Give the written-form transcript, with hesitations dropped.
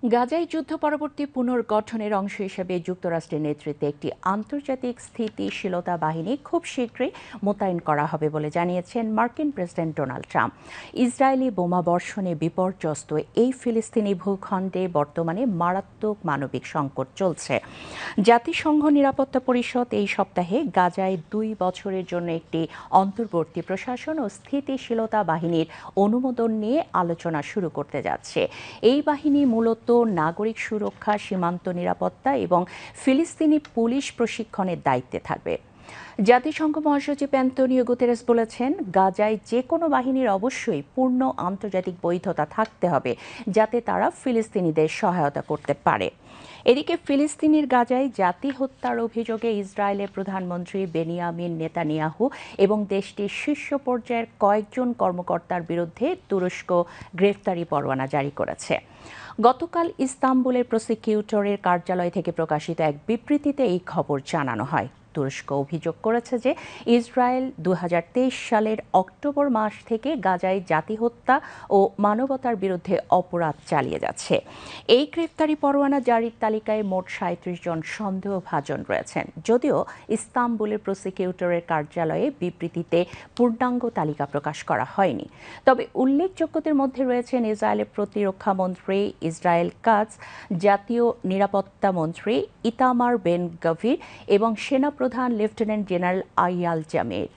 গাজায় যুদ্ধ পরবর্তী পুনর্গঠনের অংশ হিসেবে যুক্তরাষ্ট্রের নেতৃত্বে একটি আন্তর্জাতিক স্থিতিশীলতা বাহিনী খুব শীঘ্রই মোতায়েন করা হবে বলে জানিয়েছেন মার্কিন প্রেসিডেন্ট ডোনাল্ড ট্রাম্প। ইসরায়েলি বোমাবর্ষণে বিপর্যস্ত এই ফিলিস্তিনি ভূখণ্ডে বর্তমানে মারাত্মক মানবিক সংকট চলছে। জাতিসংঘ নিরাপত্তা পরিষদ এই সপ্তাহে গাজায় 2 বছরের জন্য একটি অন্তর্বর্তী প্রশাসন ও স্থিতিশীলতা বাহিনীর অনুমোদন নিয়ে আলোচনা শুরু করতে যাচ্ছে। এই বাহিনী মূলত নাগরিক সুরক্ষা, সীমান্ত নিরাপত্তা এবং ফিলিস্তিনি পুলিশ প্রশিক্ষণের দায়িত্বে থাকবে। জাতিসংঘ মহাসচিব অ্যান্তোনিও গুতেরেস বলেছেন, গাজায় যে কোনো বাহিনীর অবশ্যই পূর্ণ আন্তর্জাতিক বৈধতা থাকতে হবে যাতে তারা ফিলিস্তিনিদের সহায়তা করতে পারে। এদিকে ফিলিস্তিনির গাজায় জাতি হত্যার অভিযোগে ইসরায়েলের প্রধানমন্ত্রী বেনিয়ামিন নেতানিয়াহু এবং দেশটির শীর্ষ পর্যায়ের কয়েকজন কর্মকর্তার বিরুদ্ধে তুরস্ক গ্রেফতারি পরোয়ানা জারি করেছে। গতকাল ইস্তাম্বুলের প্রসিকিউটরের কার্যালয় থেকে প্রকাশিত এক বিবৃতিতে এই খবর জানানো হয়। তুরস্ক অভিযোগ করেছে যে ইসরায়েল 2023 সালের অক্টোবর মাস থেকে গাজায় জাতি হত্যা ও মানবতার বিরুদ্ধে অপরাধ চালিয়ে যাচ্ছে। এই গ্রেফতারি পরোয়ানা জারির তালিকায় মোট 37 জন সন্দেহভাজন রয়েছেন, যদিও ইস্তাম্বুলের প্রসিকিউটরের কার্যালয়ে বিবৃতিতে পূর্ণাঙ্গ তালিকা প্রকাশ করা হয়নি। তবে উল্লেখযোগ্যদের মধ্যে রয়েছেন ইসরায়েলের প্রতিরক্ষা মন্ত্রী ইসরায়েল কাটজ, জাতীয় নিরাপত্তা মন্ত্রী ইতামার বেন গভির এবং সেনাপ্রধান লেফটেন্যান্ট জেনারেল আইয়াল জামির।